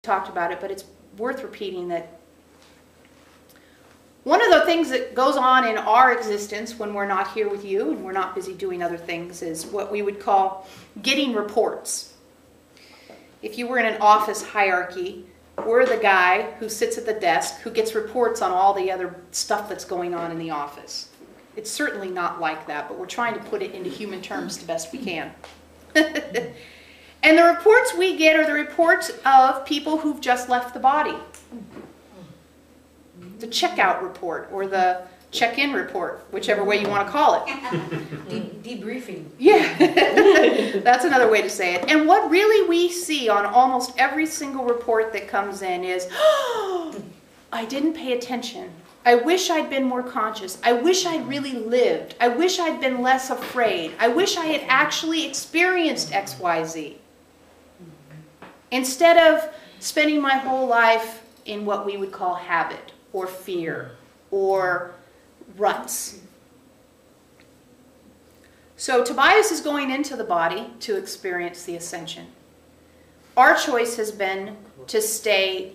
talked about it, but it's worth repeating that one of the things that goes on in our existence when we're not here with you and we're not busy doing other things is what we would call getting reports. If you were in an office hierarchy, we're the guy who sits at the desk who gets reports on all the other stuff that's going on in the office. It's certainly not like that, but we're trying to put it into human terms the best we can. And the reports we get are the reports of people who've just left the body. The checkout report or the check-in report, whichever way you want to call it. Debriefing. Yeah, that's another way to say it. And what really we see on almost every single report that comes in is, oh, I didn't pay attention. I wish I'd been more conscious. I wish I'd really lived. I wish I'd been less afraid. I wish I had actually experienced X, Y, Z. Instead of spending my whole life in what we would call habit or fear or ruts. So Tobias is going into the body to experience the ascension. Our choice has been to stay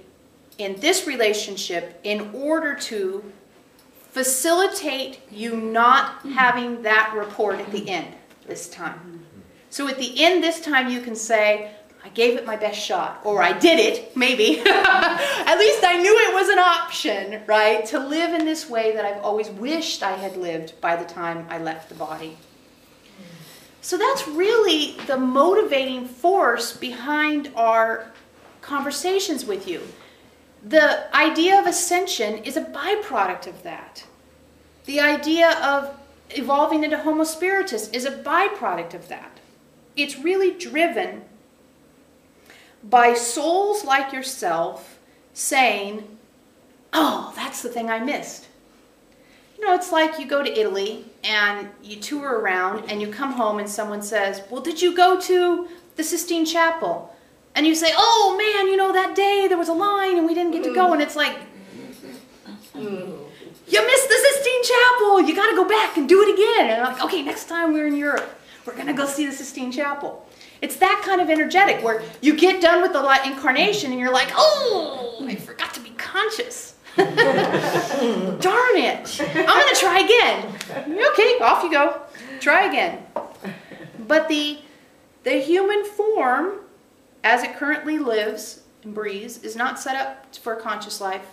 in this relationship in order to facilitate you not having that report at the end this time. So at the end this time you can say, I gave it my best shot, or I did it, maybe. At least I knew it was an option, right? To live in this way that I've always wished I had lived by the time I left the body. So that's really the motivating force behind our conversations with you. The idea of ascension is a byproduct of that. The idea of evolving into Homo Spiritus is a byproduct of that. It's really driven by souls like yourself saying, oh, that's the thing I missed. You know, it's like you go to Italy and you tour around and you come home and someone says, well, did you go to the Sistine Chapel? And you say, oh man, you know, that day there was a line and we didn't get to go. And it's like, you missed the Sistine Chapel. You got to go back and do it again. And I'm like, okay, next time we're in Europe, we're going to go see the Sistine Chapel. It's that kind of energetic where you get done with the incarnation and you're like, oh, I forgot to be conscious. Darn it. I'm going to try again. Okay, off you go. Try again. But the human form, as it currently lives and breathes, is not set up for a conscious life.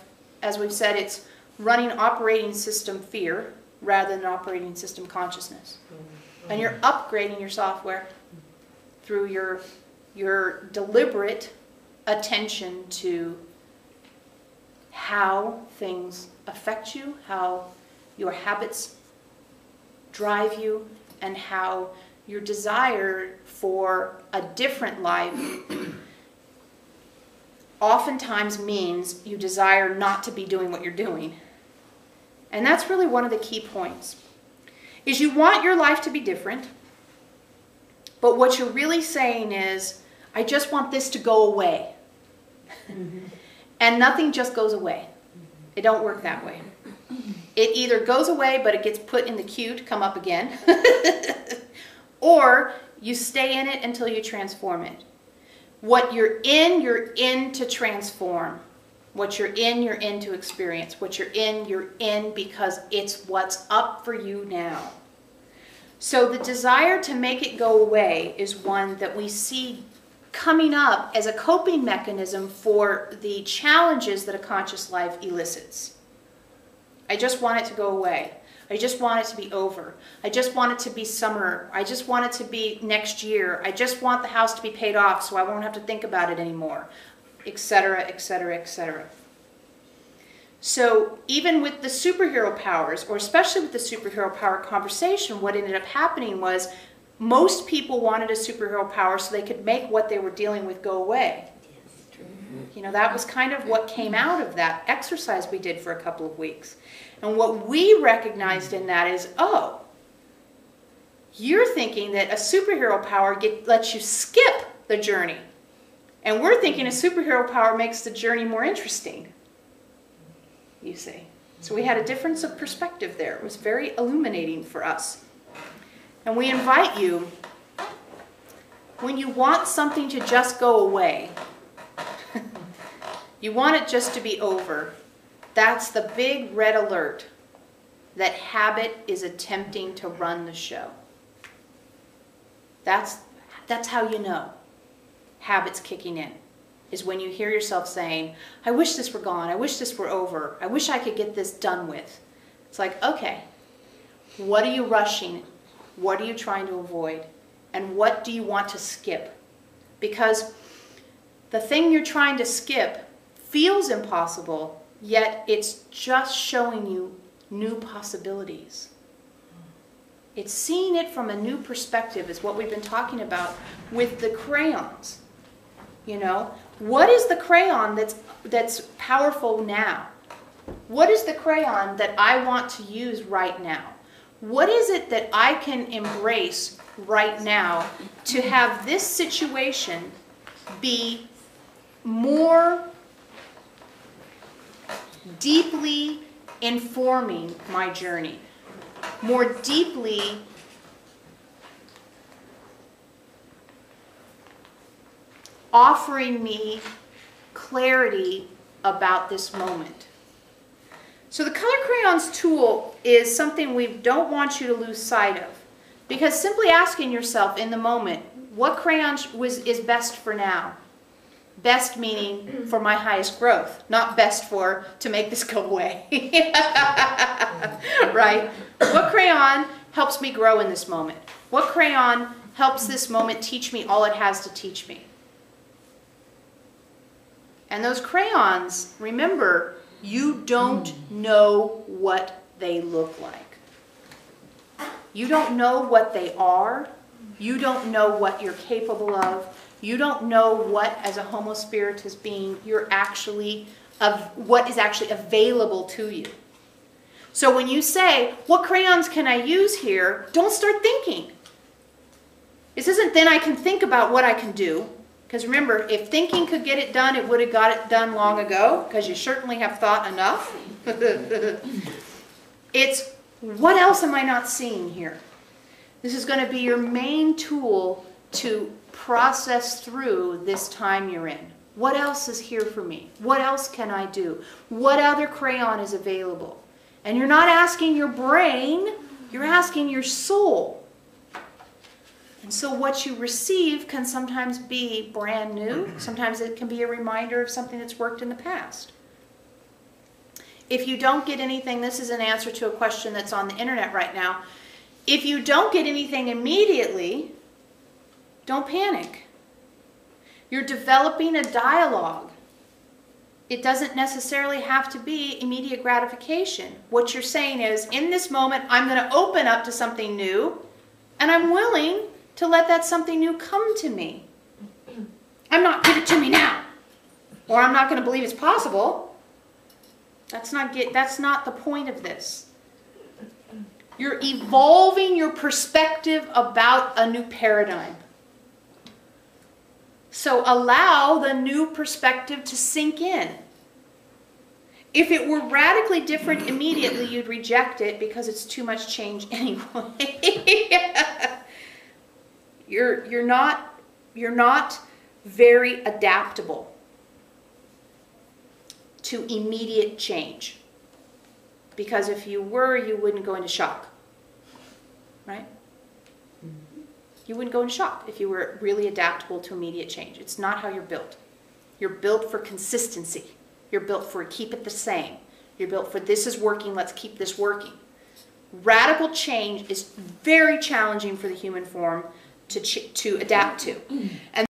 As we've said, it's running operating system fear rather than operating system consciousness. And you're upgrading your software through your deliberate attention to how things affect you, how your habits drive you, and how your desire for a different life oftentimes means you desire not to be doing what you're doing. And that's really one of the key points, is you want your life to be different, but what you're really saying is, I just want this to go away. And nothing just goes away. It don't work that way. It either goes away, but it gets put in the queue to come up again, or you stay in it until you transform it. What you're in to transform. What you're in to experience. What you're in because it's what's up for you now. So the desire to make it go away is one that we see coming up as a coping mechanism for the challenges that a conscious life elicits. I just want it to go away. I just want it to be over. I just want it to be summer. I just want it to be next year. I just want the house to be paid off so I won't have to think about it anymore, etc., etc., etc. So even with the superhero powers, or especially with the superhero power conversation, what ended up happening was most people wanted a superhero power so they could make what they were dealing with go away. Yes, true. You know, that was kind of what came out of that exercise we did for a couple of weeks. And what we recognized in that is, oh, you're thinking that a superhero power lets you skip the journey. And we're thinking a superhero power makes the journey more interesting. You see. So we had a difference of perspective there. It was very illuminating for us. And we invite you, when you want something to just go away, You want it just to be over. That's the big red alert that habit is attempting to run the show. That's how you know habit's kicking in, is when you hear yourself saying, I wish this were gone, I wish this were over, I wish I could get this done with. It's like, okay, what are you rushing? What are you trying to avoid? And what do you want to skip? Because the thing you're trying to skip feels impossible, yet it's just showing you new possibilities. It's seeing it from a new perspective, is what we've been talking about with the crayons. You know, what is the crayon that's powerful now? What is the crayon that I want to use right now? What is it that I can embrace right now to have this situation be more deeply informing my journey, more deeply offering me clarity about this moment? So the Color Crayons tool is something we don't want you to lose sight of, because simply asking yourself in the moment, what crayon is best for now? Best meaning for my highest growth, not best to make this go away. Right? What crayon helps me grow in this moment? What crayon helps this moment teach me all it has to teach me? And those crayons, remember, you don't know what they look like. You don't know what they are. You don't know what you're capable of. You don't know what, as a Homo Spiritus being, what is actually available to you. So when you say, what crayons can I use here? Don't start thinking. This isn't then I can think about what I can do. Because remember, if thinking could get it done, it would have got it done long ago, because you certainly have thought enough. It's, what else am I not seeing here? This is going to be your main tool to process through this time you're in. What else is here for me? What else can I do? What other crayon is available? And you're not asking your brain, you're asking your soul. And so what you receive can sometimes be brand new. Sometimes it can be a reminder of something that's worked in the past. If you don't get anything, this is an answer to a question that's on the internet right now. If you don't get anything immediately, don't panic. You're developing a dialogue. It doesn't necessarily have to be immediate gratification. What you're saying is, in this moment, I'm going to open up to something new, and I'm willing to let that something new come to me. I'm not, give it to me now. Or I'm not going to believe it's possible. That's not the point of this. You're evolving your perspective about a new paradigm. So allow the new perspective to sink in. If it were radically different immediately, you'd reject it because it's too much change anyway. You're not very adaptable to immediate change. Because if you were, you wouldn't go into shock. Right? You wouldn't go into shock if you were really adaptable to immediate change. It's not how you're built. You're built for consistency. You're built for keep it the same. You're built for this is working, let's keep this working. Radical change is very challenging for the human form to adapt to. And